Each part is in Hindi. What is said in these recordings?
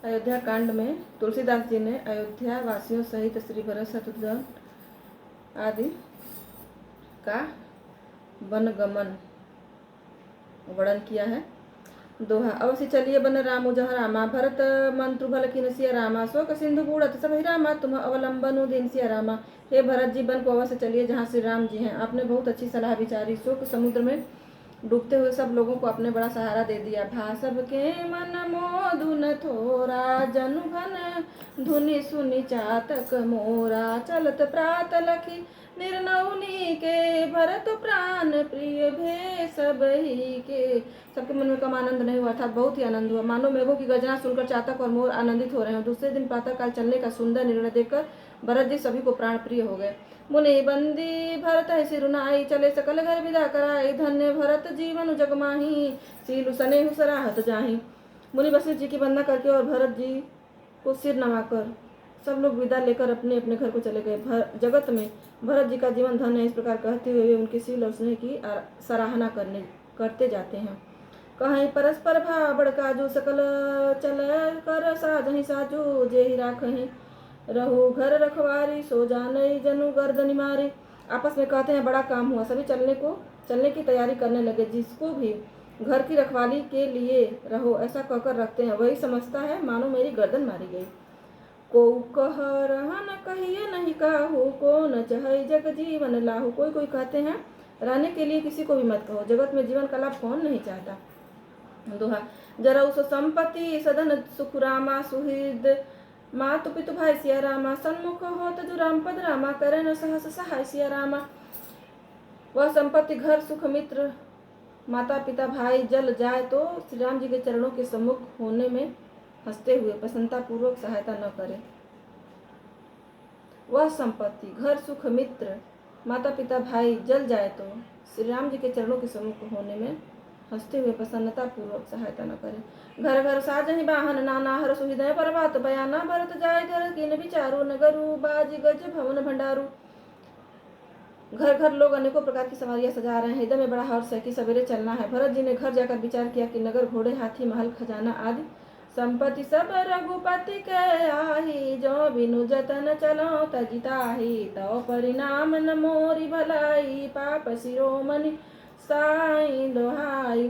अयोध्या कांड में तुलसीदास जी ने अयोध्या वासियों सहित श्री भरत शत्रुघ्न आदि का वनगमन वर्णन किया है। दोहा। अवश्य चलिए बन रामु जह रामा, भरत मंत्रु भल किन सिया रामा, शोक सिंधु बूढ़त सब रामा, तुम अवलंबनु दिन सिया रामा। हे भरत जी, वन को अवश्य चलिए जहाँ श्री राम जी हैं। आपने बहुत अच्छी सलाह विचारी। शोक समुद्र में डूबते हुए सब लोगों को आपने बड़ा सहारा दे दिया। भासव के मन मोदुन थोरा, जनु घन धुनि सुनि चातक मोरा, चलत प्रात लखी निर्नौनी के, भरत प्राण प्रिय भे सब ही के। सबके मन में कम आनंद नहीं हुआ था, बहुत ही आनंद हुआ। मानो मेघों की गर्जना सुनकर चातक और मोर आनंदित हो रहे हैं। दूसरे दिन प्रातः काल चलने का सुंदर निर्णय देखकर भरत जी सभी को प्राण प्रिय हो गए। मुनि बंदी भरत है सिरुनाई, चले सकल घर विदा कराई, धन्य भरत जीवन जग माही, सीलु सनेहु सराहत जाही। मुनि वशिष्ठ जी की वंदना करके और भरत जी को सिर नवाकर सब लोग विदा लेकर अपने अपने घर को चले गए। जगत में भरत जी का जीवन धन्य है, इस प्रकार कहते हुए उनके शील और स्नेह की सराहना करते जाते हैं। कहीं परस्पर भाव बड़काजू, सकल चल कर साजहि साजू, जे ही राखहि रहु घर रखवारी, सो जानई जनु गर्दनि मारी। आपस में कहते हैं बड़ा काम हुआ, सभी चलने की तैयारी करने लगे। जिसको भी घर की रखवाली के लिए रहो ऐसा कहकर रखते हैं, वही समझता है मानो मेरी गर्दन मारी गई। को कह रहन कहिए नहीं काहू, को न चाहे जग जीवन लाहू। कोई कोई कहते हैं रहने के लिए किसी को भी मत कहो, जगत में जीवन का लाभ कौन नहीं चाहता। दोहा। जरा उस संपत्ति सदन सुख रामा, सुहृद मातु पितु भाई सिया रामा, सन्मुख होत जो राम पद रामा, करे न सहस सहाय सिया रामा। वह संपत्ति घर सुख मित्र माता पिता भाई जल जाए तो श्री राम जी के चरणों के सम्मुख होने में हंसते हुए प्रसन्नता पूर्वक सहायता न करे। वह संपत्ति घर सुख मित्र माता पिता भाई जल जाए तो श्री राम जी के चरणों के सम्मुख होने में हंसते हुए प्रसन्नता पूर्वक सहायता न करे। घर घर साजहि वाहन नाना, हर सुहृदय परबात बयाना, भरत जाय घर किन विचारू, नगरु बाजी गज भवन भंडारू। घर घर लोग अनेकों प्रकार की सवारियां सजा रहे हैं, हृदय में बड़ा हर्ष है कि सवेरे चलना है। भरत जी ने घर जाकर विचार किया कि नगर घोड़े हाथी महल खजाना आदि संपत्ति सब रघुपति के आही, जो बिनु जतन चलो तजिताही, तो परिणाम न मोरी भलाई, पाप शिरोमणि साई दोहाई।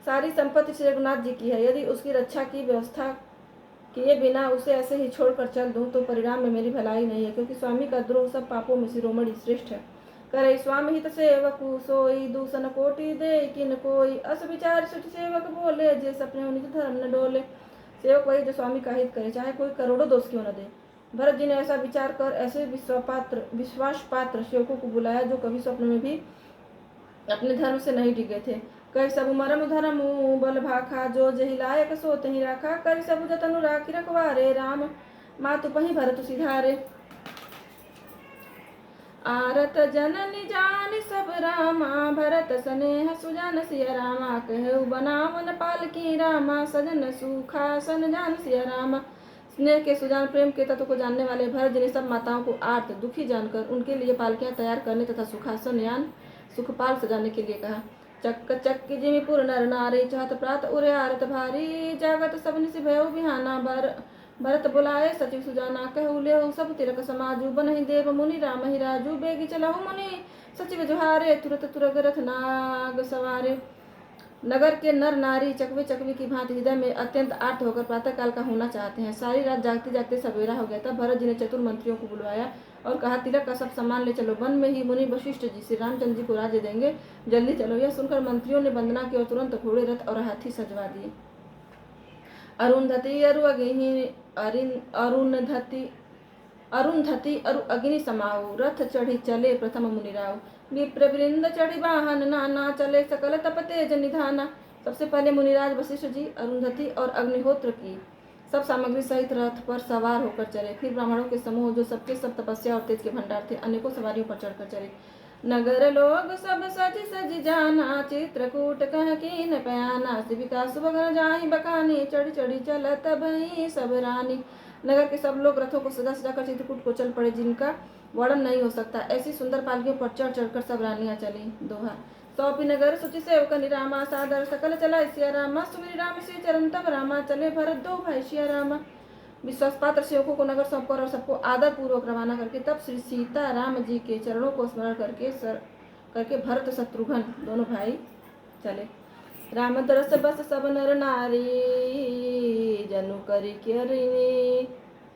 सारी संपत्ति श्री रघुनाथ जी की है, यदि उसकी रक्षा की व्यवस्था किए बिना उसे ऐसे ही छोड़कर चल दूं तो परिणाम में मेरी भलाई नहीं है, क्योंकि स्वामी का द्रोह सब पापों में शिरोमणि श्रेष्ठ है। करे स्वामी हित सेवकु सोई, दूषण कोटि दे किन कोई, अस विचार सुच सेवक बोले, जे सपने निज धर्म न डोले। सेवक वही जो स्वामी का हित करे, चाहे कोई करोड़ों दोष क्यों न दे। भरत जी ने ऐसा विचार कर ऐसे विश्वास पात्र सेवकों को बुलाया जो कभी स्वप्न में भी अपने धर्म से नहीं डिगे थे। कई सब मरम धर्म बल भाखा, जो जही लायक सो तही राखा, करी सब जतनु राखी रखवारे, राम मातु पही भरत सिधारे। आरत जननी जान सब रामा, भरत स्नेह सुजान सिया रामा, कहु बनावन पालकी रामा, सजन सुखासन जान सिया रामा। स्नेह के सुजान प्रेम के तत्व को जानने वाले भरत जी ने सब माताओं को आर्त दुखी जानकर उनके लिए पालकियां तैयार करने तथा सुखासन यान सुखपाल सजाने के लिए कहा। चक्क चक्क जिमिपुर नर नारी, चाहत प्रात उरे आरत भारी, जागत सब निसि भयो बिहाना, भरत बुलाए सचिव सुजाना, कहु लेहु सब तिलक समाजू, बनहि देव मुनि राम ही राजू, बेगी चलहु मुनि सचिव जुहारे, तुरत तुरग रथ नाग सवारे। नगर के नर नारी चकवे चकवी की भांति हृदय में अत्यंत आर्त होकर प्रातः काल का होना चाहते हैं। सारी रात जागते जागते सवेरा हो गया। तब भरत जी ने चतुर मंत्रियों को बुलवाया और कहा, तिलक का सब सामान ले चलो, वन में ही मुनि वशिष्ठ जी श्री रामचंद्र जी को राज्य देंगे, जल्दी चलो। यह सुनकर मंत्रियों ने वंदना की और तुरंत घोड़े रथ और हाथी सजवा दिए। अरुंधति अरु अग्नि समाऊ, रथ चढ़ी चले प्रथम मुनिराव, विप्र वृंद चढ़ी वाहन नाना, चले सकल तप तेज निधाना। सबसे पहले मुनिराज वशिष्ठ जी अरुंधति और अग्निहोत्र की सब सामग्री सहित रथ पर सवार होकर चले। फिर ब्राह्मणों के समूह जो सबके सब तपस्या और तेज के भंडार थे अनेकों सवारियों पर चढ़कर चले। नगर लोग सब सज जाना, चित्रकूट कह कीन पयाना, शिविका सुभग जाहि बकानी, चढ़ी चढ़ी चलत भई सब रानी। नगर के सब लोग रथों को सजा सजा कर चित्रकूट को चल पड़े, जिनका वर्णन नहीं हो सकता। ऐसी सुंदर पालकियों पर चढ़ चढ़कर सब रानियां चली। दोहा। सौंपी नगर सुचि सेवक निरामा, सादर सकल चला सिया रामा, सुमिरि राम श्री चरण तब रामा, चले भरत दो भाई सिया रामा। विश्वास पात्र सेवकों को नगर सौंपकर और सबको आदर पूर्वक रवाना करके तब श्री सीता राम जी के चरणों को स्मरण करके भरत शत्रुघ्न दोनों भाई चले। राम दरस बस सब नर नारी जनु करी करिनी,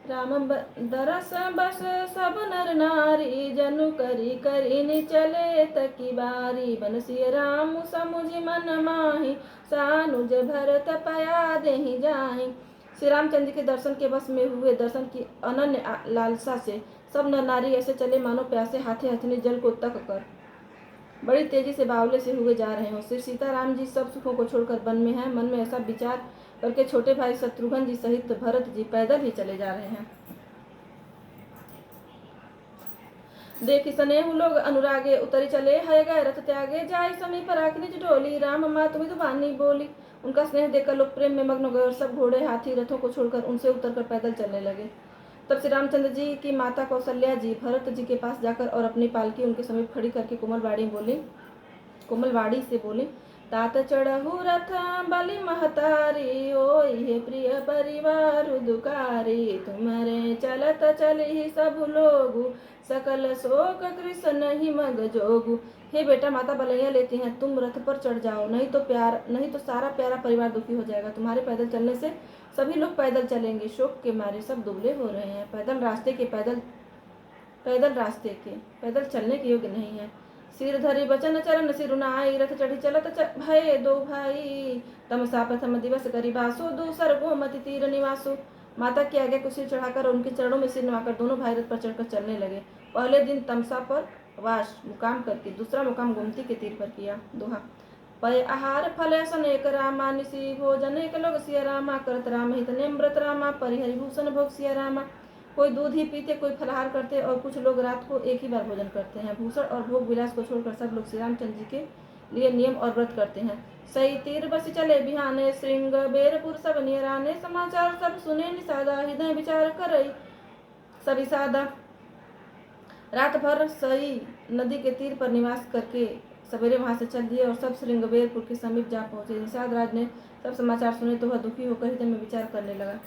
राम दरस बस सब नर नारी जनु करी करिनी, चले तकी बारी बनसी राम समुझ मन माही, सानुज भरत पया देहि जाहि। श्री रामचंद्र के दर्शन के बस में हुए, दर्शन की अनन्य लालसा से सब नर नारी ऐसे चले मानो प्यासे हाथे हथनी जल को तक कर बड़ी तेजी से बावले से हुए जा रहे हो। श्री सीताराम जी सब सुखों को छोड़कर वन में हैं। मन में ऐसा विचार करके छोटे भाई शत्रुघ्न जी सहित भरत जी पैदल ही चले जा रहे हैं। देखी स्नेह लोग अनुरागे उतरी चले, है गए रथ त्यागे, जाय समीप राखी निज डोली, राम मातु विधुवानी बोली। उनका स्नेह देखकर लोग प्रेम में मग्न हो गए और सब घोड़े हाथी रथों को छोड़कर उनसे उतरकर पैदल चलने लगे। तब श्री रामचंद्र जी की माता कौशल्या जी भरत जी के पास जाकर और अपनी पालकी उनके समीप खड़ी करके कोमलवाड़ी से बोली, तात चढ़हु रथ बलि महतारी, ओई हे प्रिय परिवार दुकारी, तुम्हारे चलत चली सब लोगु, सकल शोक कृष्ण नहीं मग जोगु। हे बेटा, माता बलैया लेती हैं, तुम रथ पर चढ़ जाओ, नहीं तो सारा प्यारा परिवार दुखी हो जाएगा। तुम्हारे पैदल चलने से सभी लोग पैदल चलेंगे, शोक के मारे सब दुबले हो रहे हैं, पैदल पैदल चलने के योग्य नहीं है। सिर धरी बचन चरण सिरुनाई, रथ चढ़ी चलत भय दो भाई, तमसा प्रथम दिवस करी बासो, दूसर गोमति तीर निवासो। माता के आगे को सिर चढ़ाकर और उनके चरणों में सिर नवाकर दोनों भाई रथ पर चढ़कर चलने लगे। पहले दिन तमसा पर वास मुकाम करके दूसरा मुकाम गोमती के तीर पर किया। दोहा पय आहार फल सन एक रामा, निसी भोजन एक लोग सिया रामा, करत राम हित निम्रत रामा, परिहरि भूषण भोग सिया रामा। कोई दूध ही पीते, कोई फलहार करते और कुछ लोग रात को एक ही बार भोजन करते हैं। भूषण और भोग विलास को छोड़कर सब लोग श्री रामचंद्र जी के लिए नियम और व्रत करते हैं। सही तीर बस चले बिहाने, श्रृंग बेरपुर सब नियराने, समाचार सब सुने निषादा, हृदय विचार करई सभी सादा। रात भर सई नदी के तीर पर निवास करके सवेरे वहां से चल दिए और सब श्रृंगबेरपुर के समीप जा पहुंचे। निषाद राज ने सब समाचार सुने तो वह दुखी होकर हृदय में विचार करने लगा,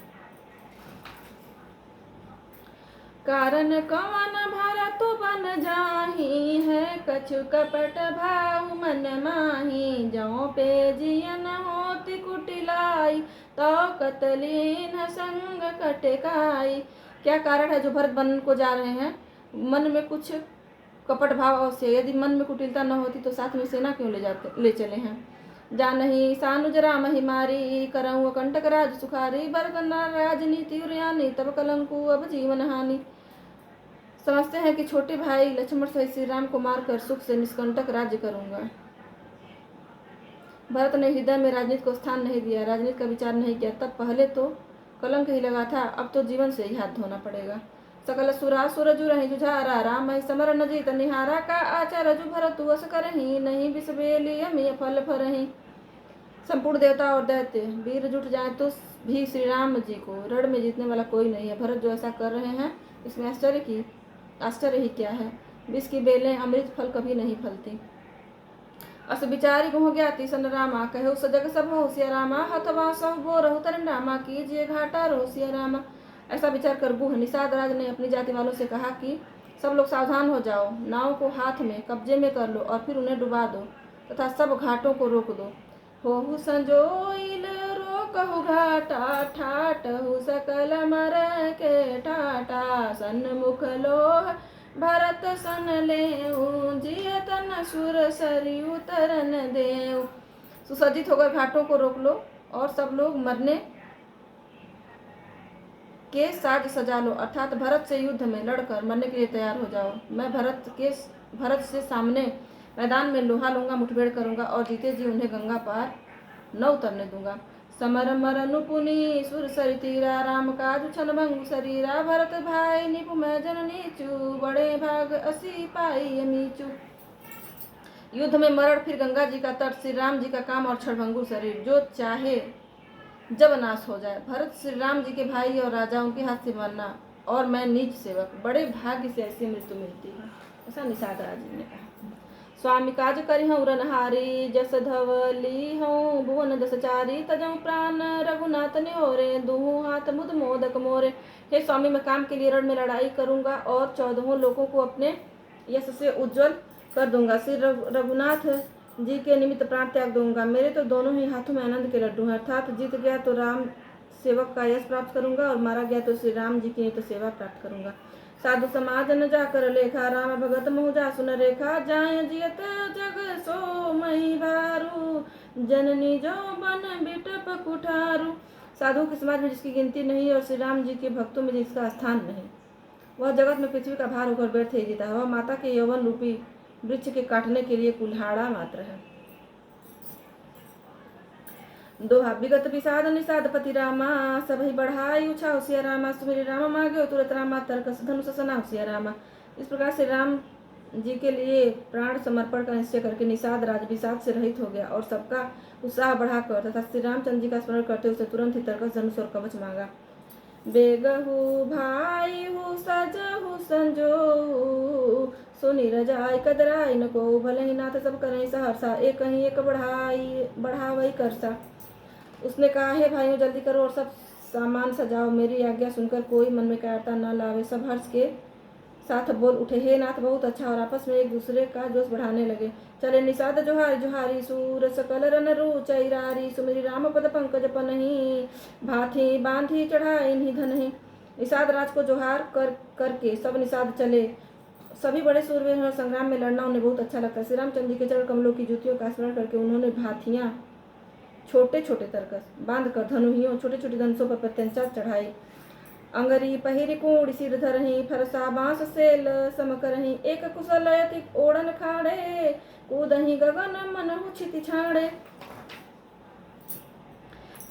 कारण कवन भरत बन जाही, है कछु कपट भाव मन माही, जौ पे जियन होति कुटिलाई, तो कतलीन संग कटकाई। क्या कारण है जो भरत वन को जा रहे हैं? मन में कुछ कपट भाव से, यदि मन में कुटिलता न होती तो साथ में सेना क्यों ले चले हैं। जानही सानुज राम हिमारी, करऊँ कंटक राज सुखारी, भरत राजनीति उरियानी, तब कलंकु अब जीवन हानि। समझते हैं कि छोटे भाई लक्ष्मण सहित श्री राम को मारकर सुख से निष्कंटक राज्य करूंगा। भरत ने हृदय में राजनीति को स्थान नहीं दिया, राजनीति का विचार नहीं किया। तब पहले तो कलंक ही लगा था, अब तो जीवन से ही हाथ धोना पड़ेगा। सकल सुरा सुरजु रही जुझारा, राम ही समर न जीत निहारा, का आचार रजु भरत वस करही, नहीं विषबेली अमीय फल फरही। संपूर्ण देवता और दैत्य वीर जुट जाए तो भी श्री राम जी को रण में जीतने वाला कोई नहीं है। भरत जो ऐसा कर रहे हैं इसमें आश्चर्य ही क्या है। विष की बेलें अमृत फल कभी नहीं फलती। अस विचारी गुह ज्ञाति सन रामा, कहो सजग सब हो सिया रामा, हथवा सह बो रहु तरन रामा, कीजिए घाटा रो सिया रामा। ऐसा विचार कर गुह निषाद राज ने अपनी जाति वालों से कहा कि सब लोग सावधान हो जाओ, नाव को हाथ में कब्जे में कर लो और फिर उन्हें डुबा दो तथा सब घाटों को रोक दो। होहु संजोइल रोकहु घाटा, ठाटहु सकल मर के ठाटा, सन्मुख लोह भरत सन लेऊ, जियतन सुर सरी उतरन देऊ। सुसज्जित होकर घाटों को रोक लो और सब लोग मरने के साज सजा लो, अर्थात भरत से युद्ध में लड़कर मरने के लिए तैयार हो जाओ। मैं भरत से सामने मैदान में लोहा लूंगा, मुठभेड़ करूंगा और जीते जी उन्हें गंगा पार न उतरने दूंगा। समर मरनु पुनि सुर सरि तीरा, राम काज छन भंगु शरीरा, भरत भाई निपु मैं जन नीचू, बड़े भाग असी पाई अमीचू। युद्ध में मरण, फिर गंगा जी का तट, श्री राम जी का काम और क्षणभंगुर शरीर, जो चाहे जब नाश हो जाए। भरत श्री राम जी के भाई और राजा, उनके हाथ से मरना और मैं नीच सेवक, बड़े भाग्य से ऐसी मृत्यु मिलती है, ऐसा निषाद राज ने कहा। स्वामी काज करिहँ रनहारी, जस धवली हूँ भुवन दस चारी, तजऊ प्राण रघुनाथ न्योरे, दूँ हाथ मुद मोदक मोरे। हे स्वामी, मैं काम के लिए रण में लड़ाई करूंगा और 14 लोगों को अपने यश से उज्जवल कर दूंगा। श्री रघुनाथ जी के निमित्त प्राण त्याग दूंगा। मेरे तो दोनों ही हाथों में आनंद के लड्डू हैं, अर्थात जीत गया तो राम सेवक का यश प्राप्त करूंगा और मारा गया तो श्री राम जी की नित्य सेवा प्राप्त करूंगा। साधु समाज न जाकर लेखा, राम भगत मोह जा सुन रेखा, जाय जियत जग सो मई भारू, जननी जो बन बिटप कुठारू। साधु के समाज में जिसकी गिनती नहीं और श्री राम जी के भक्तों में जिसका स्थान नहीं, वह जगत में पृथ्वी का भार होकर व्यर्थ ही जीता है। वह माता के यौवन रूपी वृक्ष के काटने के लिए कुल्हाड़ा मात्र है। दोहा विगत विषाद निषाद पति रामा, सभी बढ़ाई उछा होशिया रामा, सुमेरी रामा मांगे तुरंत रामा, तर्कस धनुष सना होशिया रामा। इस प्रकार से राम जी के लिए प्राण समर्पण का निश्चय करके निषाद राज विषाद से रहित हो गया और सबका उत्साह बढ़ाकर तथा श्री रामचंद्र जी का स्मरण करते उसे तुरंत ही तर्कस धनुष और कवच मांगा। बेगहु भाई हु सजहु संजो, सुनि रजाई कदराई न को, भले ही नाथ सब करें सहरसा, एक कहीं एक बढ़ावई करसा। उसने कहा, हे भाइयों जल्दी करो और सब सामान सजाओ, मेरी आज्ञा सुनकर कोई मन में कायरता न लावे। सब हर्ष के साथ बोल उठे, हे नाथ बहुत अच्छा, और आपस में एक दूसरे का जोश बढ़ाने लगे। चले निषाद जोहारी जोहारी, सूर सकल रन रुचैरारी, सुमिरी राम पद पंकज पनहि, भाथी बांधी चढ़ाई इन्हीं धनहि। निषाद राज को जोहार करके सब निषाद चले। सभी बड़े सूरवीर और संग्राम में लड़ना उन्हें बहुत अच्छा लगता है। श्री रामचंद्र जी के चरण कमलों की ज्योतियों का स्मरण करके उन्होंने भाथियां छोटे छोटे तरकस बांधकर धनुहियों छोटे छोटे धनुषों पर प्रत्यंचा चढ़ाई। अंगरी पहिरी कूड़ सिर धरही, फरसा बांस सेल सम करही, एक कुशल अति ओढ़न खाड़े, कूदही गगन मनहु छिति छाड़े।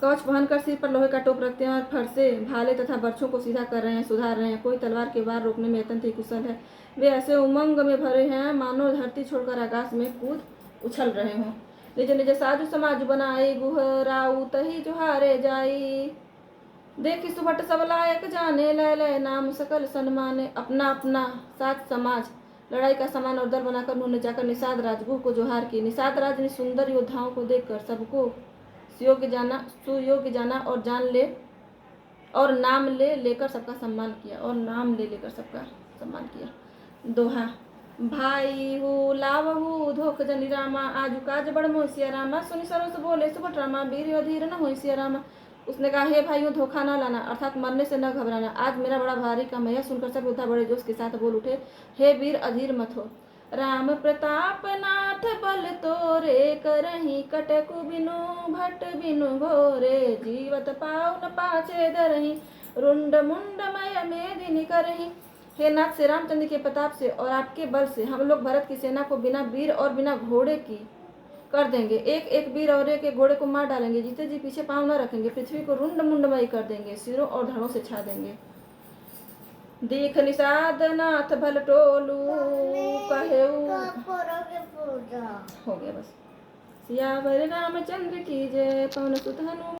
कवच पहनकर सिर पर लोहे का टोप रखते हैं और फरसे भाले तथा बर्छों को सीधा कर रहे हैं, सुधार रहे हैं। कोई तलवार के वार रोकने में अत्यंत ही कुशल है। वे ऐसे उमंग में भरे हैं मानो धरती छोड़कर आकाश में कूद उछल रहे हों। निज निज साधु समाज बनाई, गुहराऊ तही जोहारे जाई, देखी सुभट सब लायक जाने, लय लय नाम सकल सन्माने। अपना अपना साथ समाज लड़ाई का सामान और दल बनाकर उन्होंने जाकर निषाद राजगुह को जोहार की। निषाद राज ने सुंदर योद्धाओं को देखकर सबको सुयोग्य जाना और नाम लेकर सबका सम्मान किया। दोहा भाई हु लावहु धोख जनि रामा, आजु काज बड़ मोहिसिया रामा, सुनि सरस बोले सुभट रामा, वीर अधीर न होइसिया रामा। उसने कहा, हे भाइयों धोखा न लाना अर्थात मरने से न घबराना, आज मेरा बड़ा भारी काम है। सुनकर सब योद्धा बड़े जोश के साथ बोल उठे, हे वीर अधीर मत हो। राम प्रताप नाथ बल तोरे, करही कटकु बिनु भट बिनु घोरे, जीवत पाऊ न पाछे धरही, रुंड मुंड मय मेदिनी करही। हे नाथ, श्री रामचंद्र के प्रताप से और आपके बल से हम लोग भरत की सेना को बिना वीर और बिना घोड़े की कर देंगे। एक एक वीर और एक एक घोड़े को मार डालेंगे। जीते जी पीछे पांव न रखेंगे। पृथ्वी को रुंड मुंडमय कर देंगे, सिरों और धड़ों से छा देंगे। दीख निषाद नाथ भल टोलू, कहेऊ हो गया बस। सियावर रामचंद्र की जय। पवन सुत हनुमान।